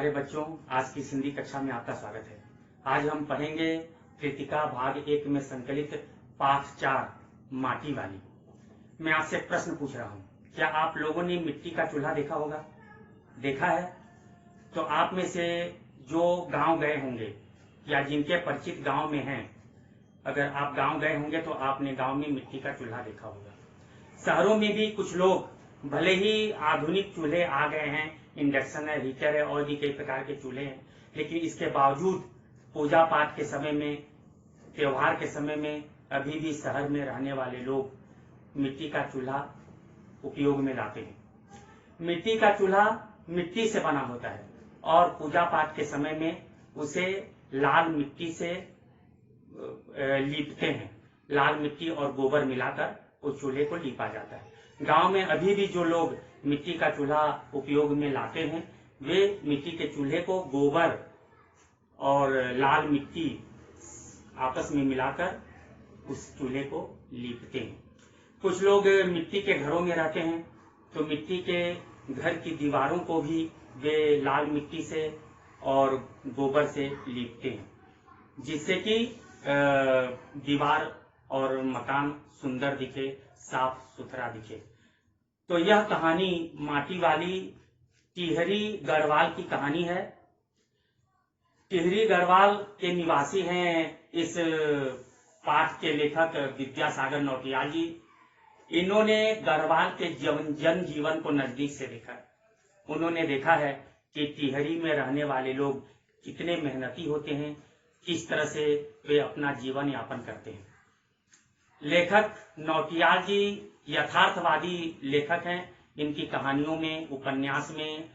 प्यारे बच्चों, आज की हिंदी कक्षा में आपका स्वागत है। आज हम पढ़ेंगे कृतिका भाग 1 में संकलित पाठ 4 माटी वाली। मैं आपसे एक प्रश्न पूछ रहा हूँ, क्या आप लोगों ने मिट्टी का चूल्हा देखा होगा? देखा है? तो आप में से जो गांव गए होंगे या जिनके परिचित गांव में हैं, अगर आप गांव गए होंगे तो आपने गांव में मिट्टी का चूल्हा देखा होगा। शहरों में भी कुछ लोग, भले ही आधुनिक चूल्हे आ गए हैं, इंडक्शन है, हीटर है और भी कई प्रकार के चूल्हे हैं, लेकिन इसके बावजूद पूजा पाठ के समय में, त्योहार के समय में अभी भी शहर में रहने वाले लोग मिट्टी का चूल्हा उपयोग में लाते हैं। मिट्टी का चूल्हा मिट्टी से बना होता है और पूजा पाठ के समय में उसे लाल मिट्टी से लीपते हैं। लाल मिट्टी और गोबर मिलाकर उस चूल्हे को लीपा जाता है। गांव में अभी भी जो लोग मिट्टी का चूल्हा उपयोग में लाते हैं, वे मिट्टी के चूल्हे को गोबर और लाल मिट्टी आपस में मिलाकर उस चूल्हे को लीपते हैं। कुछ लोग मिट्टी के घरों में रहते हैं, तो मिट्टी के घर की दीवारों को भी वे लाल मिट्टी से और गोबर से लीपते हैं, जिससे कि दीवार और मकान सुंदर दिखे, साफ सुथरा दिखे। तो यह कहानी माटी वाली टिहरी गढ़वाल की कहानी है। टिहरी गढ़वाल के निवासी हैं इस पाठ के लेखक विद्यासागर नौटियाल जी। इन्होंने गढ़वाल के जन जीवन को नजदीक से देखा। उन्होंने देखा है कि टिहरी में रहने वाले लोग कितने मेहनती होते हैं, किस तरह से वे अपना जीवन यापन करते हैं। लेखक नौटियाल जी यथार्थवादी लेखक हैं। इनकी कहानियों में, उपन्यास में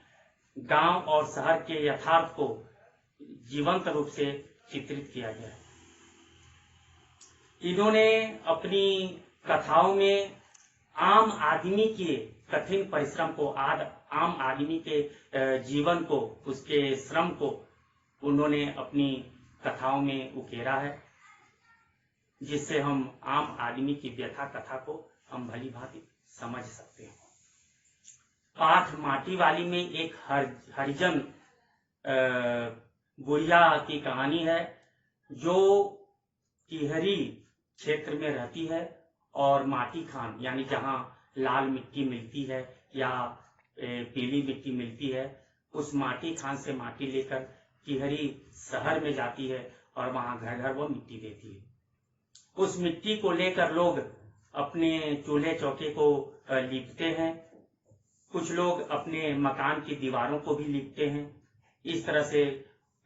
गांव और शहर के यथार्थ को जीवंत रूप से चित्रित किया गया है। इन्होंने अपनी कथाओं में आम आदमी के कठिन परिश्रम को, आम आदमी के जीवन को, उसके श्रम को उन्होंने अपनी कथाओं में उकेरा है, जिससे हम आम आदमी की व्यथा कथा को हम भली भांति समझ सकते हैं। पाठ माटी वाली में एक हरिजन बुढ़िया की कहानी है, जो टिहरी क्षेत्र में रहती है और माटी खान, यानी जहाँ लाल मिट्टी मिलती है या पीली मिट्टी मिलती है, उस माटी खान से माटी लेकर टिहरी शहर में जाती है और वहां घर घर वो मिट्टी देती है। उस मिट्टी को लेकर लोग अपने चूल्हे चौके को लीपते हैं। कुछ लोग अपने मकान की दीवारों को भी लीपते हैं। इस तरह से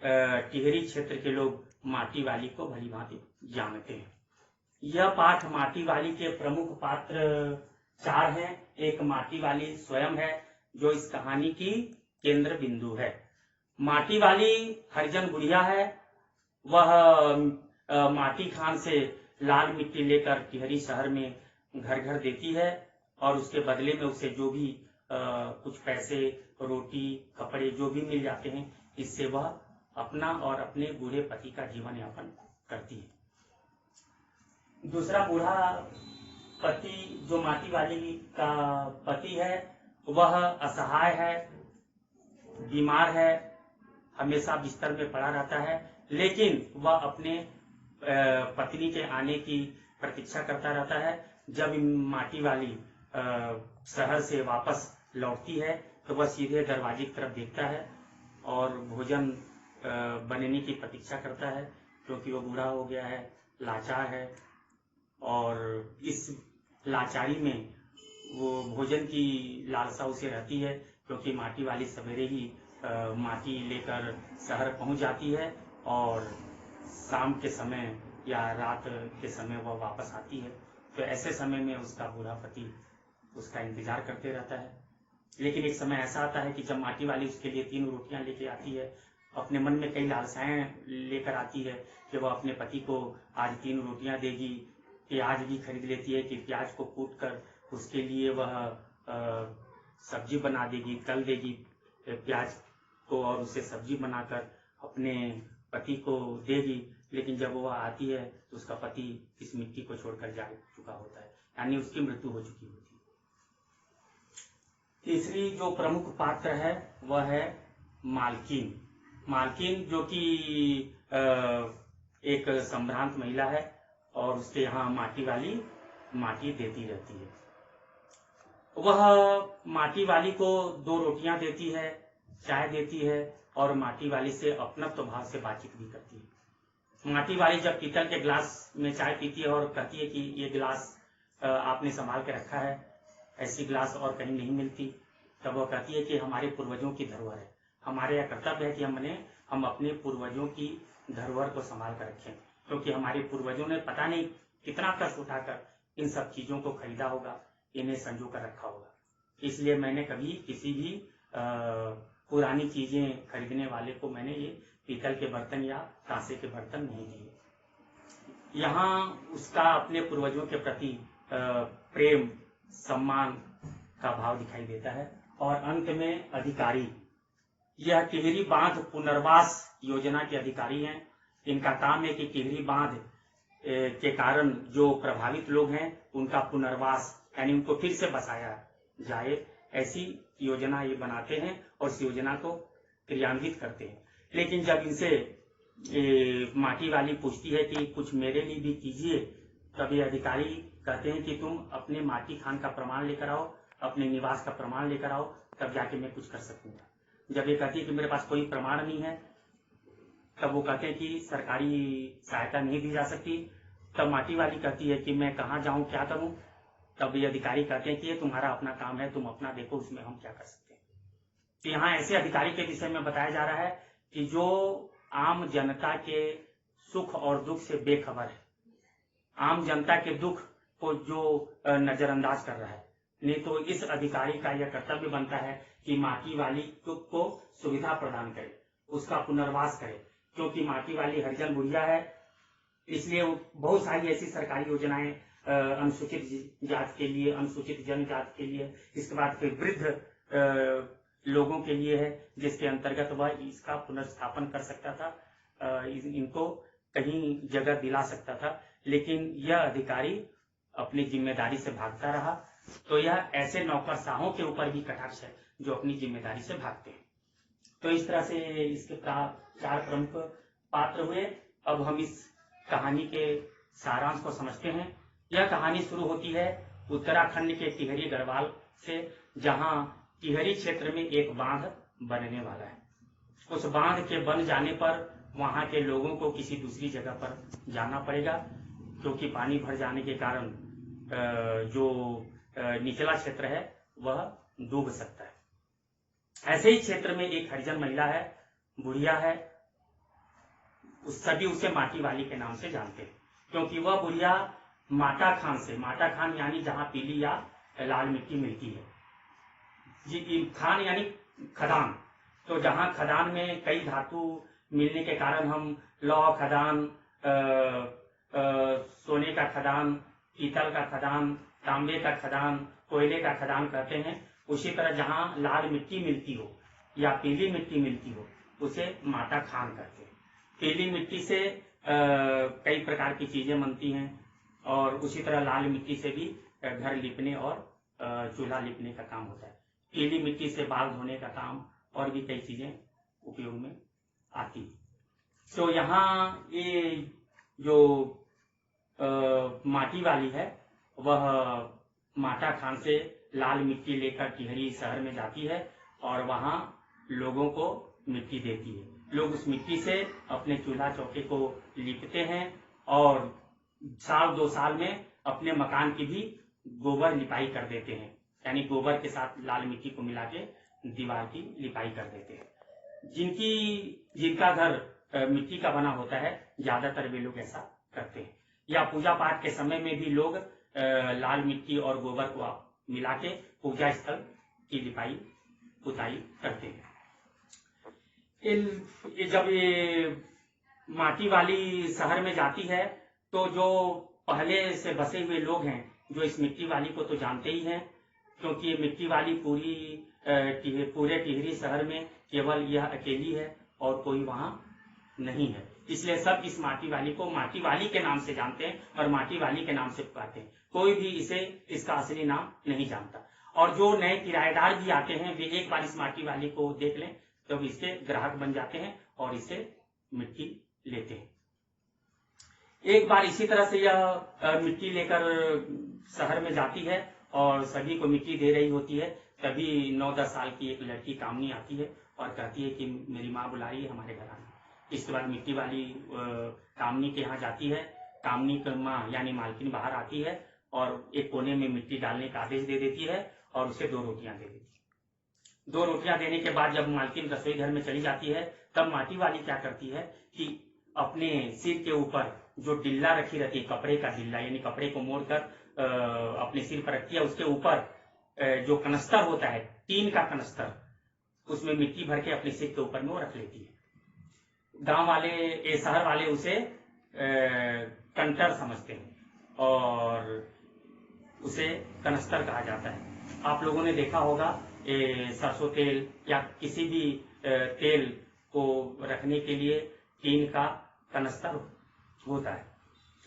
टिहरी क्षेत्र के लोग माटी वाली को भली भांति जानते हैं। यह पाठ माटी वाली के प्रमुख पात्र 4 हैं। एक माटी वाली स्वयं है, जो इस कहानी की केंद्र बिंदु है। माटी वाली हरिजन बुढ़िया है। वह माटी खान से लाल मिट्टी लेकर टिहरी शहर में घर घर देती है और उसके बदले में उसे जो भी कुछ पैसे, रोटी, कपड़े जो भी मिल जाते हैं, इससे वह अपना और अपने बूढ़े पति का जीवन यापन करती है। दूसरा बूढ़ा पति, जो माटी वाली का पति है, वह असहाय है, बीमार है, हमेशा बिस्तर में पड़ा रहता है, लेकिन वह अपने पत्नी के आने की प्रतीक्षा करता रहता है। जब माटी वाली शहर से वापस लौटती है तो वह सीधे दरवाजे की तरफ देखता है और भोजन बनने की प्रतीक्षा करता है, क्योंकि वो बूढ़ा हो गया है, लाचार है, और इस लाचारी में वो भोजन की लालसा उसे रहती है, क्योंकि माटी वाली सवेरे ही माटी लेकर शहर पहुंच जाती है और शाम के समय या रात के समय वह वापस आती है। तो ऐसे समय में उसका बूढ़ा पति उसका इंतजार करते रहता है। लेकिन एक समय ऐसा आता है कि जब माटी वाली उसके लिए 3 रोटियां लेके आती है, अपने मन में कई लालसाएं लेकर आती है कि वह अपने पति को आज 3 रोटियां देगी। प्याज भी खरीद लेती है कि प्याज को कूट कर उसके लिए वह सब्जी बना देगी, तल देगी प्याज को और उसे सब्जी बनाकर अपने पति को देगी। लेकिन जब वह आती है तो उसका पति इस मिट्टी को छोड़कर जा चुका होता है, यानी उसकी मृत्यु हो चुकी होती है। तीसरी जो प्रमुख पात्र है वह है मालकिन। मालकिन जो कि एक संभ्रांत महिला है और उसके यहाँ माटी वाली माटी देती रहती है। वह माटी वाली को 2 रोटियां देती है, चाय देती है और माटी वाली से अपनत्व भाव से बातचीत भी करती है। माटी वाली जब पीतल के गिलास में चाय पीती है और कहती है कि ये गिलास आपने संभाल के रखा है, ऐसी गिलास और कहीं नहीं मिलती, तब वह कहती है कि हमारे पूर्वजों की धरोहर है, हमारे यह कर्तव्य है कि हम अपने पूर्वजों की धरोहर को संभाल कर रखें, क्योंकि हमारे पूर्वजों ने पता नहीं कितना कष्ट उठाकर इन सब चीजों को खरीदा होगा, इन्हें संजो कर रखा होगा। इसलिए मैंने कभी किसी भी पुरानी चीजें खरीदने वाले को मैंने ये पीतल के बर्तन या कांसे के बर्तन नहीं दिए। यहाँ उसका अपने पूर्वजों के प्रति प्रेम सम्मान का भाव दिखाई देता है। और अंत में अधिकारी, यह टिहरी बांध पुनर्वास योजना के अधिकारी हैं। इनका काम है कि टिहरी बांध के कारण जो प्रभावित लोग हैं उनका पुनर्वास यानी उनको फिर से बसाया जाए, ऐसी योजना ये बनाते हैं और इस योजना को क्रियान्वित करते हैं। लेकिन जब इनसे माटी वाली पूछती है कि कुछ मेरे लिए भी कीजिए, तब ये अधिकारी कहते हैं कि तुम अपने माटी खान का प्रमाण लेकर आओ, अपने निवास का प्रमाण लेकर आओ, तब जाके मैं कुछ कर सकूंगा। जब ये कहती है कि मेरे पास कोई प्रमाण नहीं है, तब वो कहते हैं कि सरकारी सहायता नहीं दी जा सकती। तब माटी वाली कहती है कि मैं कहाँ जाऊं, क्या करूं। तब ये अधिकारी कहते हैं कि ये तुम्हारा अपना काम है, तुम अपना देखो, उसमें हम क्या कर सकते हैं। तो यहाँ ऐसे अधिकारी के विषय में बताया जा रहा है कि जो आम जनता के सुख और दुख से बेखबर है, आम जनता के दुख को जो नजरअंदाज कर रहा है। नहीं तो इस अधिकारी का यह कर्तव्य बनता है कि माटी वाली को सुविधा प्रदान करे, उसका पुनर्वास करे, क्योंकि माटी वाली हरिजन बुढ़िया है, इसलिए बहुत सारी ऐसी सरकारी योजनाएं अनुसूचित जात के लिए, अनुसूचित जनजाति के लिए, इसके बाद फिर वृद्ध लोगों के लिए है, जिसके अंतर्गत वह इसका पुनर्स्थापन कर सकता था, इनको कहीं जगह दिला सकता था। लेकिन यह अधिकारी अपनी जिम्मेदारी से भागता रहा। तो यह ऐसे नौकरशाहों के ऊपर भी कटाक्ष है जो अपनी जिम्मेदारी से भागते हैं। तो इस तरह से इसके 4 प्रमुख पात्र हुए। अब हम इस कहानी के सारांश को समझते हैं। यह कहानी शुरू होती है उत्तराखंड के टिहरी गढ़वाल से, जहां टिहरी क्षेत्र में एक बांध बनने वाला है। उस बांध के बन जाने पर वहां के लोगों को किसी दूसरी जगह पर जाना पड़ेगा, क्योंकि पानी भर जाने के कारण जो निचला क्षेत्र है वह डूब सकता है। ऐसे ही क्षेत्र में एक हरिजन महिला है, बुढ़िया है, सभी उसे माटी वाली के नाम से जानते हैं, क्योंकि वह बुढ़िया माटा खान से, माटा खान यानी जहां पीली या लाल मिट्टी मिलती है, जी खान यानी खदान। तो जहां खदान में कई धातु मिलने के कारण हम लौह खदान, सोने का खदान, पीतल का खदान, तांबे का खदान, कोयले का खदान कहते हैं। उसी तरह जहां लाल मिट्टी मिलती हो या पीली मिट्टी मिलती हो उसे माटा खान कहते हैं। पीली मिट्टी से कई प्रकार की चीजें बनती हैं और उसी तरह लाल मिट्टी से भी घर लिपने और चूल्हा लिपने का काम होता है। पीली मिट्टी से बाल धोने का काम और भी कई चीजें उपयोग में आती। तो यहाँ ये जो माटी वाली है वह माटा खान से लाल मिट्टी लेकर टिहरी शहर में जाती है और वहां लोगों को मिट्टी देती है। लोग उस मिट्टी से अपने चूल्हा चौके को लिपते हैं और 1-2 साल में अपने मकान की भी गोबर लिपाई कर देते हैं, यानी गोबर के साथ लाल मिट्टी को मिला के दीवार की लिपाई कर देते हैं। जिनका घर मिट्टी का बना होता है ज्यादातर वे लोग ऐसा करते हैं। या पूजा पाठ के समय में भी लोग लाल मिट्टी और गोबर को मिला के पूजा स्थल की लिपाई पुताई करते हैं। जब ये माटी वाली शहर में जाती है तो जो पहले से बसे हुए लोग हैं जो इस मिट्टी वाली को तो जानते ही हैं, क्योंकि ये मिट्टी वाली पूरे टिहरी शहर में केवल यह अकेली है और कोई वहां नहीं है। इसलिए सब इस माटी वाली को माटी वाली के नाम से जानते हैं और माटी वाली के नाम से पुकारते हैं। कोई भी इसका असली नाम नहीं जानता। और जो नए किराएदार भी आते हैं वे एक बार इस माटी वाली को देख लें तब इसके ग्राहक बन जाते हैं और इसे मिट्टी लेते हैं। एक बार इसी तरह से यह मिट्टी लेकर शहर में जाती है और सभी को मिट्टी दे रही होती है। तभी 9-10 साल की एक लड़की कामनी आती है और कहती है कि मेरी माँ बुला रही है, हमारे घर आना। इसके बाद मिट्टी वाली कामनी के यहाँ जाती है। कामनी की माँ यानी मालकिन बाहर आती है और एक कोने में मिट्टी डालने का आदेश दे देती है और उसे 2 रोटियां दे देती है। 2 रोटियां देने के बाद जब मालकिन रसोई घर में चली जाती है, तब माटी वाली क्या करती है कि अपने सिर के ऊपर जो डिल्ला रखी रहती है, कपड़े का डिल्ला यानी कपड़े को मोड़कर अपने सिर पर रखती है, उसके ऊपर जो कनस्तर होता है, टीन का कनस्तर, उसमें मिट्टी भर के अपने सिर के ऊपर में वो रख लेती है। गांव वाले, शहर वाले उसे कंटर समझते हैं और उसे कनस्तर कहा जाता है। आप लोगों ने देखा होगा सरसों तेल या किसी भी तेल को रखने के लिए टीन का कनस्तर होता है।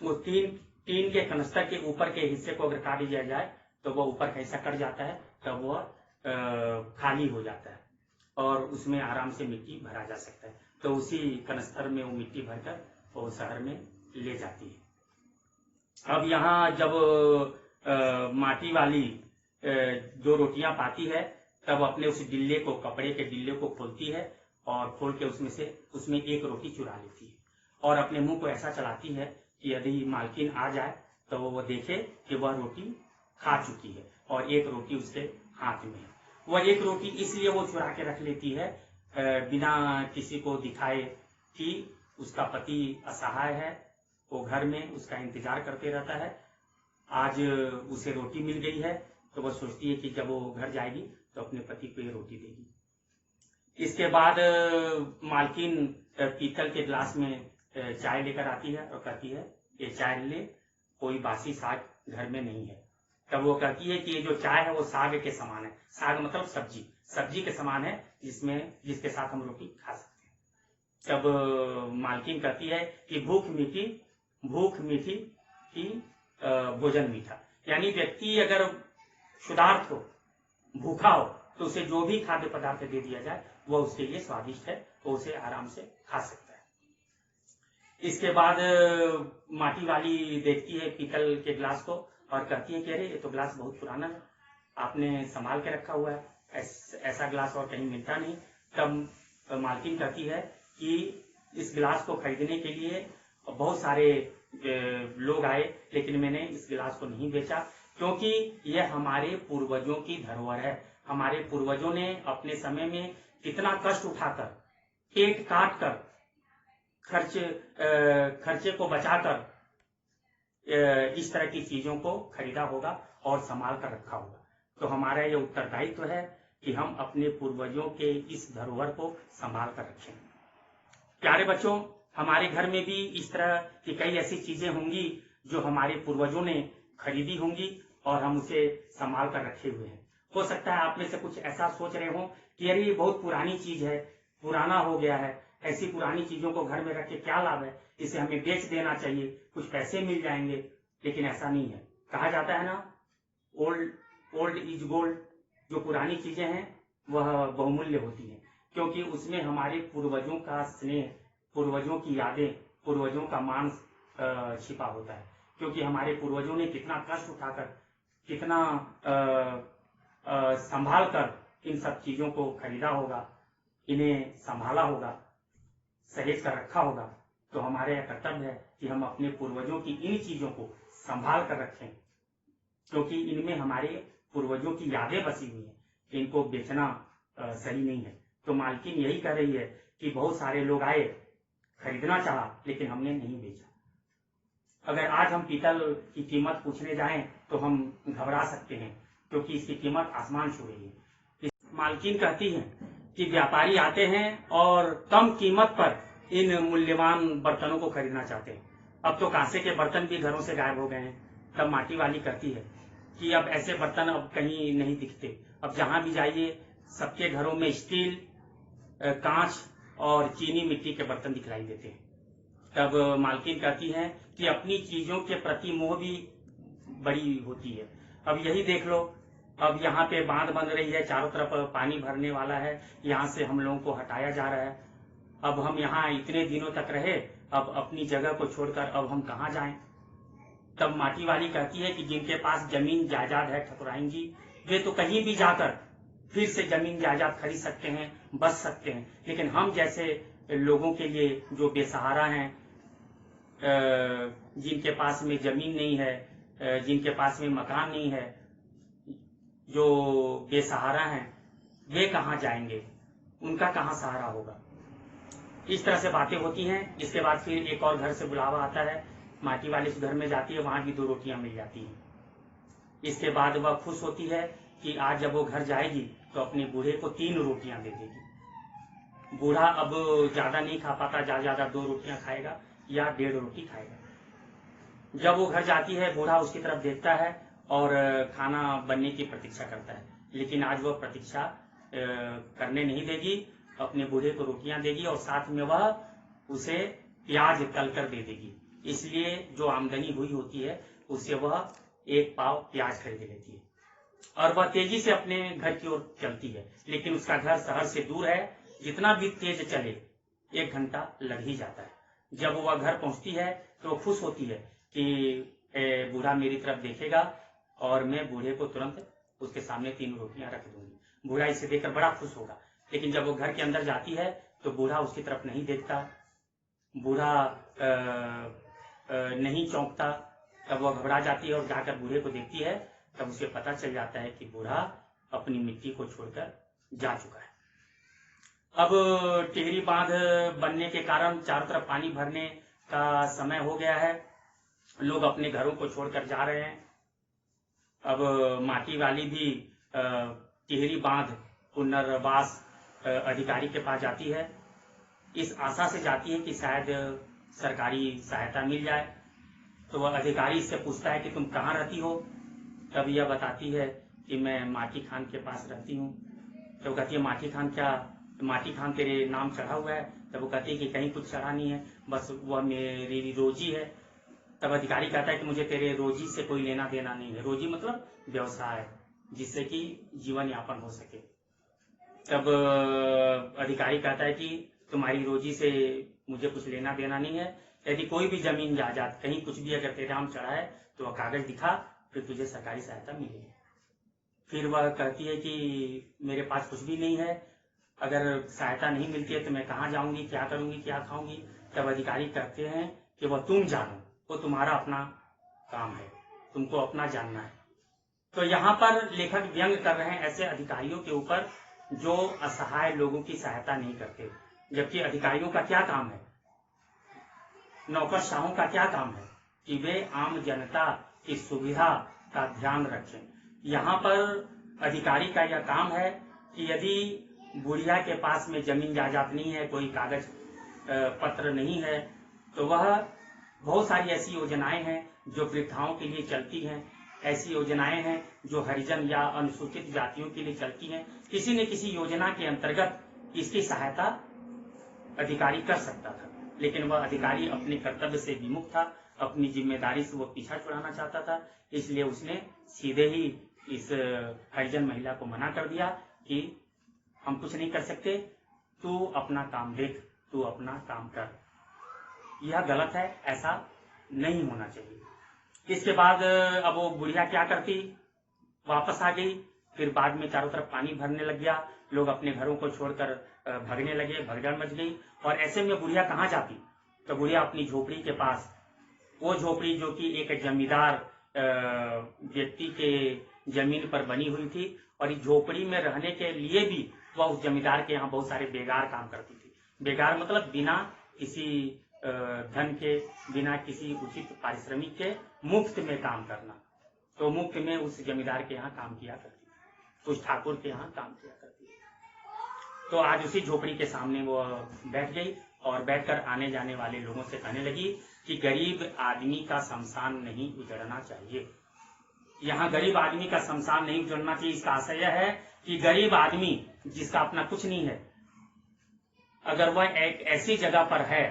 वो टीन के कनस्तर के ऊपर के हिस्से को अगर काट दिया जाए तो वह ऊपर का हिस्सा कट जाता है, तब वह खाली हो जाता है और उसमें आराम से मिट्टी भरा जा सकता है। तो उसी कनस्तर में वो मिट्टी भरकर वो शहर में ले जाती है। अब यहाँ जब माटी वाली 2 रोटियां पाती है, तब अपने उस डिल्ले को, कपड़े के डिल्ले को खोलती है और खोल के उसमें 1 रोटी चुरा लेती है और अपने मुंह को ऐसा चलाती है कि यदि मालकिन आ जाए तो वो देखे कि वह रोटी खा चुकी है और 1 रोटी उसके हाथ में है। वह 1 रोटी इसलिए वो चुरा के रख लेती है बिना किसी को दिखाए कि उसका पति असहाय है, वो घर में उसका इंतजार करते रहता है। आज उसे रोटी मिल गई है तो वह सोचती है कि जब वो घर जाएगी तो अपने पति को ये रोटी देगी। इसके बाद मालकिन पीतल के गिलास में चाय लेकर आती है और कहती है ये चाय ले, कोई बासी साग घर में नहीं है। तब वो कहती है कि ये जो चाय है वो साग के समान है। साग मतलब सब्जी के समान है जिसके साथ हम रोटी खा सकते हैं। तब मालकिन कहती है कि भूख मीठी कि भोजन मीठा। यानी व्यक्ति अगर क्षुधार्त हो, भूखा हो, तो उसे जो भी खाद्य पदार्थ दे दिया जाए वह उसके लिए स्वादिष्ट है, तो उसे आराम से खा सकता है। इसके बाद माटी वाली देखती है पीतल के गिलास को और कहती है कि अरे ये तो गिलास बहुत पुराना है, आपने संभाल के रखा हुआ है, ऐसा गिलास और कहीं मिलता नहीं। तब मालकिन कहती है कि इस गिलास को खरीदने के लिए बहुत सारे लोग आए, लेकिन मैंने इस गिलास को नहीं बेचा क्योंकि यह हमारे पूर्वजों की धरोहर है। हमारे पूर्वजों ने अपने समय में कितना कष्ट उठाकर, पेट काट कर, खर्चे को बचाकर इस तरह की चीजों को खरीदा होगा और संभाल कर रखा होगा। तो हमारा यह उत्तरदायित्व है कि हम अपने पूर्वजों के इस धरोहर को संभाल कर रखें। प्यारे बच्चों, हमारे घर में भी इस तरह की कई ऐसी चीजें होंगी जो हमारे पूर्वजों ने खरीदी होंगी और हम उसे संभाल कर रखे हुए हैं। हो सकता है आप में से कुछ ऐसा सोच रहे हो कि अरे ये बहुत पुरानी चीज है, पुराना हो गया है, ऐसी पुरानी चीजों को घर में रख के क्या लाभ है, इसे हमें बेच देना चाहिए, कुछ पैसे मिल जाएंगे। लेकिन ऐसा नहीं है। कहा जाता है ना, ओल्ड इज गोल्ड। जो पुरानी चीजें हैं वह बहुमूल्य होती हैं, क्योंकि उसमें हमारे पूर्वजों का स्नेह, पूर्वजों की यादें, पूर्वजों का मान छिपा होता है। क्योंकि हमारे पूर्वजों ने कितना कष्ट उठाकर, कितना संभाल कर इन सब चीजों को खरीदा होगा, इन्हें संभाला होगा, सहेज कर रखा होगा। तो हमारा यह कर्तव्य है कि हम अपने पूर्वजों की इन चीजों को संभाल कर रखें, क्योंकि इनमें हमारे पूर्वजों की यादें बसी हुई हैं। इनको बेचना सही नहीं है। तो मालकिन यही कह रही है कि बहुत सारे लोग आए, खरीदना चाहा, लेकिन हमने नहीं बेचा। अगर आज हम पीतल की कीमत पूछने जाएं तो हम घबरा सकते हैं, क्योंकि इसकी कीमत आसमान छू रही है। मालकिन कहती है कि व्यापारी आते हैं और कम कीमत पर इन मूल्यवान बर्तनों को खरीदना चाहते हैं। अब तो कांसे के बर्तन भी घरों से गायब हो गए हैं। तब माटी वाली कहती है कि अब ऐसे बर्तन अब कहीं नहीं दिखते। अब जहां भी जाइए सबके घरों में स्टील, कांच और चीनी मिट्टी के बर्तन दिखलाई देते हैं। तब मालकिन कहती है कि अपनी चीजों के प्रति मोह भी बड़ी होती है। अब यही देख लो, अब यहाँ पे बांध बन रही है, चारों तरफ पानी भरने वाला है, यहाँ से हम लोगों को हटाया जा रहा है। अब हम यहाँ इतने दिनों तक रहे, अब अपनी जगह को छोड़कर अब हम कहाँ जाएं? तब माटी वाली कहती है कि जिनके पास जमीन जायदाद है ठकुराइन जी, वे तो कहीं भी जाकर फिर से जमीन जायदाद खरीद सकते हैं, बच सकते हैं, लेकिन हम जैसे लोगों के लिए जो बेसहारा हैं, जिनके पास में जमीन नहीं है, जिनके पास में मकान नहीं है, जो बेसहारा हैं, वे कहाँ जाएंगे? उनका कहाँ सहारा होगा? इस तरह से बातें होती हैं। इसके बाद फिर एक और घर से बुलावा आता है, माटी वाले घर में जाती है, वहां भी 2 रोटियां मिल जाती हैं। इसके बाद वह खुश होती है कि आज जब वो घर जाएगी तो अपने बूढ़े को 3 रोटियां दे देगी। बूढ़ा अब ज्यादा नहीं खा पाता, ज्यादा 2 रोटियां खाएगा या 1.5 रोटी खाएगा। जब वो घर जाती है, बूढ़ा उसकी तरफ देखता है और खाना बनने की प्रतीक्षा करता है, लेकिन आज वह प्रतीक्षा करने नहीं देगी, अपने बूढ़े को रोटियां देगी और साथ में वह उसे प्याज तलकर दे देगी। इसलिए जो आमदनी हुई होती है उससे वह 1 पाव प्याज खरीद लेती है और वह तेजी से अपने घर की ओर चलती है, लेकिन उसका घर शहर से दूर है। जितना भी तेज चले 1 घंटा लग ही जाता है। जब वह घर पहुंचती है तो खुश होती है कि बूढ़ा मेरी तरफ देखेगा और मैं बूढ़े को तुरंत उसके सामने 3 रोटियां रख दूंगी। बूढ़ा इसे देखकर बड़ा खुश होगा, लेकिन जब वो घर के अंदर जाती है तो बूढ़ा उसकी तरफ नहीं देखता, बूढ़ा नहीं चौंकता। तब वह घबरा जाती है और जाकर बूढ़े को देखती है, तब उसे पता चल जाता है कि बूढ़ा अपनी मिट्टी को छोड़कर जा चुका है। अब टिहरी बांध बनने के कारण चारों तरफ पानी भरने का समय हो गया है, लोग अपने घरों को छोड़कर जा रहे हैं। अब माटी वाली भी टिहरी बांध पुनर्वास अधिकारी के पास जाती है, इस आशा से जाती है कि शायद सरकारी सहायता मिल जाए। तो वह अधिकारी इससे पूछता है कि तुम कहाँ रहती हो? तब यह बताती है कि मैं माटी खान के पास रहती हूँ। तो कहती है माटी खान क्या, माटी खान तेरे नाम चढ़ा हुआ है? तब वो कहती है कि कहीं कुछ चढ़ा नहीं है, बस वह मेरी रोजी है। तब अधिकारी कहता है कि मुझे तेरे रोजी से कोई लेना देना नहीं है। रोजी मतलब व्यवसाय, जिससे कि जीवन यापन हो सके। तब अधिकारी कहता है कि तुम्हारी रोजी से मुझे कुछ लेना देना नहीं है, यदि कोई भी जमीन जायदाद कहीं कुछ भी अगर तेरे नाम चढ़ा है तो वह कागज दिखा, फिर तुझे सरकारी सहायता मिलेगी। फिर वह कहती है कि मेरे पास कुछ भी नहीं है, अगर सहायता नहीं मिलती है तो मैं कहाँ जाऊंगी, क्या करूंगी, क्या खाऊंगी? तब अधिकारी कहते हैं कि वह तुम जानो, वो तुम्हारा अपना काम है, तुमको अपना जानना है। तो यहाँ पर लेखक व्यंग कर रहे हैं ऐसे अधिकारियों के ऊपर जो असहाय लोगों की सहायता नहीं करते, जबकि अधिकारियों का क्या काम है, नौकरशाहों का क्या काम है कि वे आम जनता की सुविधा का ध्यान रखें। यहाँ पर अधिकारी का यह काम है कि यदि बुढ़िया के पास में जमीन जायदाद नहीं है, कोई कागज पत्र नहीं है, तो वह बहुत सारी ऐसी योजनाएं हैं जो वृद्धाओं के लिए चलती हैं, ऐसी योजनाएं हैं जो हरिजन या अनुसूचित जातियों के लिए चलती हैं। किसी न किसी योजना के अंतर्गत इसकी सहायता अधिकारी कर सकता था, लेकिन वह अधिकारी अपने कर्तव्य से विमुख था, अपनी जिम्मेदारी से वो पीछा छुड़ाना चाहता था। इसलिए उसने सीधे ही इस हरिजन महिला को मना कर दिया कि हम कुछ नहीं कर सकते, तू अपना काम देख, तू अपना काम कर। यह गलत है, ऐसा नहीं होना चाहिए। इसके बाद अब वो बुढ़िया क्या करती, वापस आ गई। फिर बाद में चारों तरफ पानी भरने लग गया, लोग अपने घरों को छोड़कर भगने लगे, भगदड़ मच गई। और ऐसे में बुढ़िया कहाँ जाती? तो बुढ़िया अपनी झोपड़ी के पास, वो झोपड़ी जो कि एक जमींदार व्यक्ति के जमीन पर बनी हुई थी, और इस झोपड़ी में रहने के लिए भी वह उस जमींदार के यहाँ बहुत सारे बेगार काम करती थी। बेगार मतलब बिना किसी धन के, बिना किसी उचित पारिश्रमिक के मुफ्त में काम करना। तो मुफ्त में उस जमींदार के यहाँ काम किया करती, तो उस ठाकुर के यहाँ काम किया करती। तो आज उसी झोपड़ी के सामने वो बैठ गई और बैठकर आने जाने वाले लोगों से कहने लगी कि गरीब आदमी का शमशान नहीं उजड़ना चाहिए। यहाँ गरीब आदमी का शमशान नहीं उजड़ना चाहिए, इसका आशय यह है कि गरीब आदमी जिसका अपना कुछ नहीं है, अगर वह एक ऐसी जगह पर है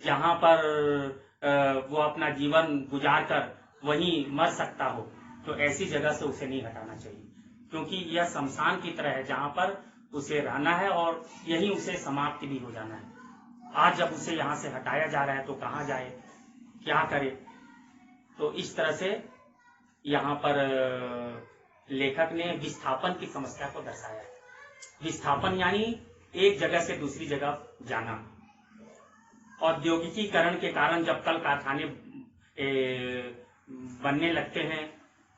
जहाँ पर वो अपना जीवन गुजार कर वहीं मर सकता हो, तो ऐसी जगह से उसे नहीं हटाना चाहिए। क्योंकि यह शमशान की तरह है जहां पर उसे रहना है और यही उसे समाप्ति भी हो जाना है। आज जब उसे यहाँ से हटाया जा रहा है तो कहाँ जाए, क्या करे। तो इस तरह से यहाँ पर लेखक ने विस्थापन की समस्या को दर्शाया है। विस्थापन यानी एक जगह से दूसरी जगह जाना। औद्योगिकीकरण के कारण जब कल कारखाने बनने लगते हैं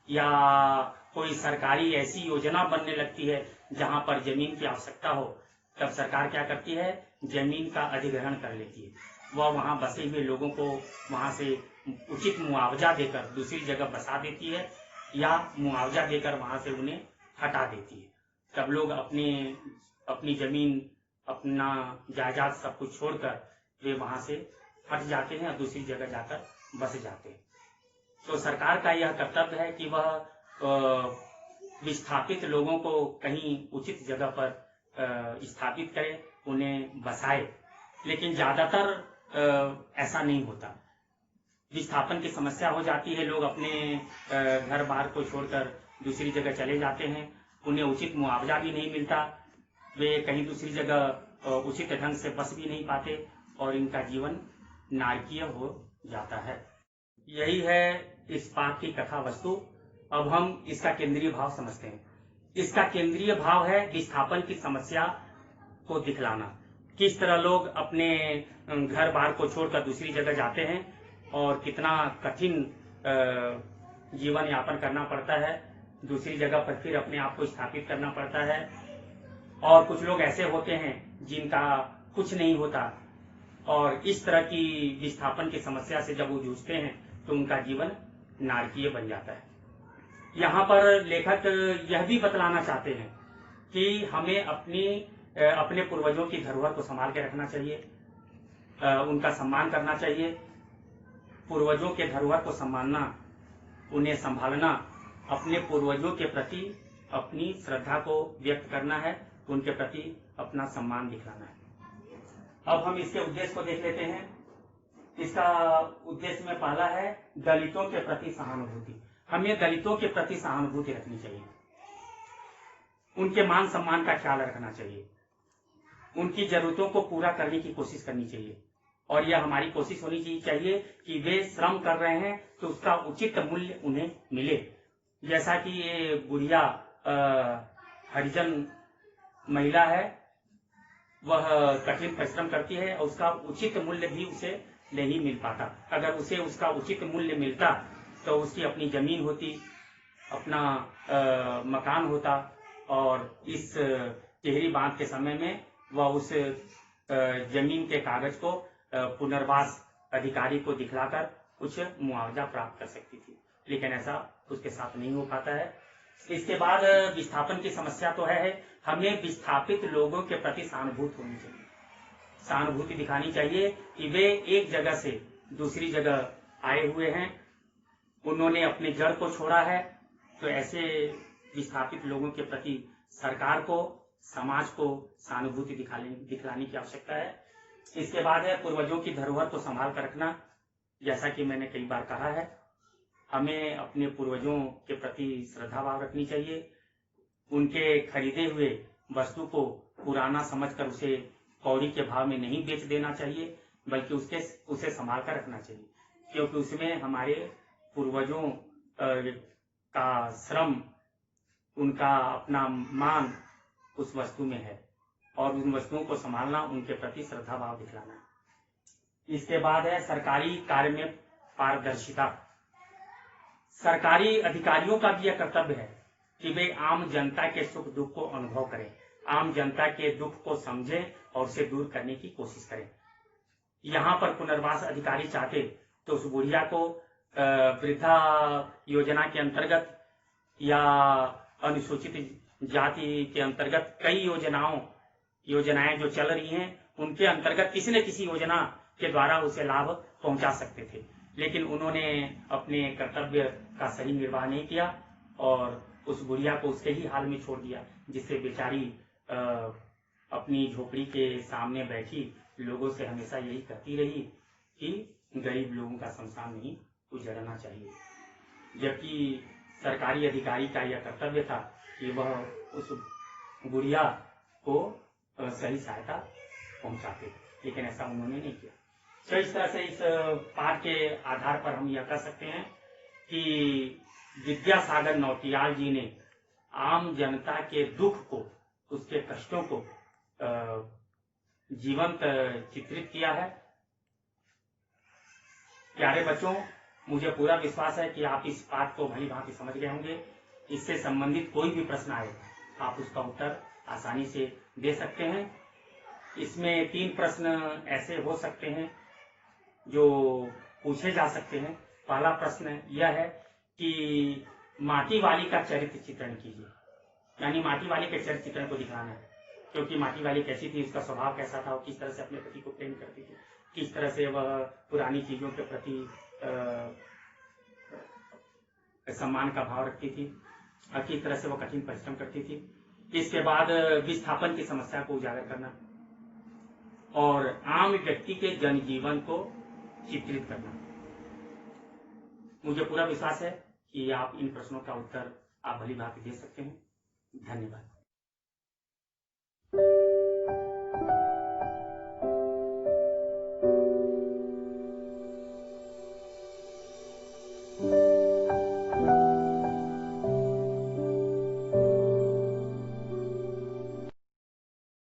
या कोई सरकारी ऐसी योजना बनने लगती है जहां पर जमीन की आवश्यकता हो, तब सरकार क्या करती है, जमीन का अधिग्रहण कर लेती है। वह वहां बसे हुए लोगों को वहां से उचित मुआवजा देकर दूसरी जगह बसा देती है या मुआवजा देकर वहां से उन्हें हटा देती है। तब लोग अपनी जमीन, अपना जायदाद सब कुछ छोड़कर वे वहां से हट जाते हैं और दूसरी जगह जाकर बस जाते हैं। तो सरकार का यह कर्तव्य है कि वह विस्थापित लोगों को कहीं उचित जगह पर स्थापित करे, उन्हें बसाए। लेकिन ज्यादातर ऐसा नहीं होता। विस्थापन की समस्या हो जाती है, लोग अपने घर बार को छोड़कर दूसरी जगह चले जाते हैं, उन्हें उचित मुआवजा भी नहीं मिलता, वे कहीं दूसरी जगह उचित ढंग से बस भी नहीं पाते और इनका जीवन नारकीय हो जाता है। यही है इस पाठ की कथा वस्तु। अब हम इसका केंद्रीय भाव समझते हैं। इसका केंद्रीय भाव है विस्थापन की समस्या को दिखलाना। किस तरह लोग अपने घर बार को छोड़कर दूसरी जगह जाते हैं और कितना कठिन जीवन यापन करना पड़ता है, दूसरी जगह पर फिर अपने आप को स्थापित करना पड़ता है। और कुछ लोग ऐसे होते हैं जिनका कुछ नहीं होता और इस तरह की विस्थापन की समस्या से जब वो जूझते हैं तो उनका जीवन नारकीय बन जाता है। यहाँ पर लेखक यह भी बतलाना चाहते हैं कि हमें अपने पूर्वजों की धरोहर को संभाल के रखना चाहिए, उनका सम्मान करना चाहिए। पूर्वजों के धरोहर को सम्मानना, उन्हें संभालना, अपने पूर्वजों के प्रति अपनी श्रद्धा को व्यक्त करना है, उनके प्रति अपना सम्मान दिखाना है। अब हम इसके उद्देश्य को देख लेते हैं। इसका उद्देश्य में पहला है दलितों के प्रति सहानुभूति। हमें दलितों के प्रति सहानुभूति रखनी चाहिए, उनके मान सम्मान का ख्याल रखना चाहिए, उनकी जरूरतों को पूरा करने की कोशिश करनी चाहिए और यह हमारी कोशिश होनी चाहिए कि वे श्रम कर रहे हैं तो उसका उचित मूल्य उन्हें मिले। जैसा कि ये बुढ़िया हरिजन महिला है, वह कठिन परिश्रम करती है और उसका उचित मूल्य भी उसे नहीं मिल पाता। अगर उसे उसका उचित मूल्य मिलता तो उसकी अपनी जमीन होती, अपना मकान होता और इस टिहरी बांध के समय में वह उस जमीन के कागज को पुनर्वास अधिकारी को दिखलाकर कुछ मुआवजा प्राप्त कर सकती थी, लेकिन ऐसा उसके साथ नहीं हो पाता है। इसके बाद विस्थापन की समस्या तो है, हमें विस्थापित लोगों के प्रति सहानुभूति होनी चाहिए, सहानुभूति दिखानी चाहिए कि वे एक जगह से दूसरी जगह आए हुए हैं, उन्होंने अपने जड़ को छोड़ा है। तो ऐसे विस्थापित लोगों के प्रति सरकार को, समाज को सहानुभूति दिखलाने की आवश्यकता है। इसके बाद है पूर्वजों की धरोहर को संभाल कर रखना। जैसा कि मैंने कई बार कहा है, हमें अपने पूर्वजों के प्रति श्रद्धा भाव रखनी चाहिए। उनके खरीदे हुए वस्तु को पुराना समझकर उसे कौड़ी के भाव में नहीं बेच देना चाहिए, बल्कि उसे संभाल कर रखना चाहिए, क्योंकि उसमें हमारे पूर्वजों का श्रम, उनका अपना मान उस वस्तु में है और उन वस्तुओं को संभालना, उनके प्रति श्रद्धा भाव दिखलाना है। इसके बाद है सरकारी कार्य में पारदर्शिता। सरकारी अधिकारियों का भी यह कर्तव्य है कि वे आम जनता के सुख दुख को अनुभव करें, आम जनता के दुख को समझें और उसे दूर करने की कोशिश करें। यहाँ पर पुनर्वास अधिकारी चाहते तो उस बुढ़िया को वृद्धा योजना के अंतर्गत या अनुसूचित जाति के अंतर्गत कई योजनाएं जो चल रही हैं, उनके अंतर्गत किसी न किसी योजना के द्वारा उसे लाभ पहुंचा सकते थे, लेकिन उन्होंने अपने कर्तव्य का सही निर्वाह नहीं किया और उस बुढ़िया को उसके ही हाल में छोड़ दिया, जिससे बेचारी अपनी झोपड़ी के सामने बैठी लोगों से हमेशा यही कहती रही कि गरीब लोगों का शमशान नहीं उजड़ना चाहिए। जबकि सरकारी अधिकारी का यह कर्तव्य था कि वह उस गुड़िया को सही सहायता पहुंचाते, लेकिन ऐसा उन्होंने नहीं किया। तो इस तरह से इस पाठ के आधार पर हम यह कह सकते हैं कि विद्यासागर नौटियाल जी ने आम जनता के दुख को, उसके कष्टों को जीवंत चित्रित किया है। प्यारे बच्चों, मुझे पूरा विश्वास है कि आप इस पाठ को भली भांति समझ गए होंगे। इससे संबंधित कोई भी प्रश्न आए आप उसका उत्तर आसानी से दे सकते हैं। इसमें 3 प्रश्न ऐसे हो सकते हैं जो पूछे जा सकते हैं। पहला प्रश्न यह है कि माटी वाली का चरित्र चित्रण कीजिए, यानी माटी वाली के चरित्र चित्रण को दिखाना है, क्योंकि माटी वाली कैसी थी, उसका स्वभाव कैसा था, किस तरह से अपने पति को प्रेम करती थी, किस तरह से वह पुरानी चीजों के प्रति सम्मान का भाव रखती थी और किस तरह से वह कठिन परिश्रम करती थी। इसके बाद विस्थापन की समस्या को उजागर करना और आम व्यक्ति के जनजीवन को चित्रित करना। मुझे पूरा विश्वास है कि आप इन प्रश्नों का उत्तर आप भली भांति दे सकते हैं। धन्यवाद।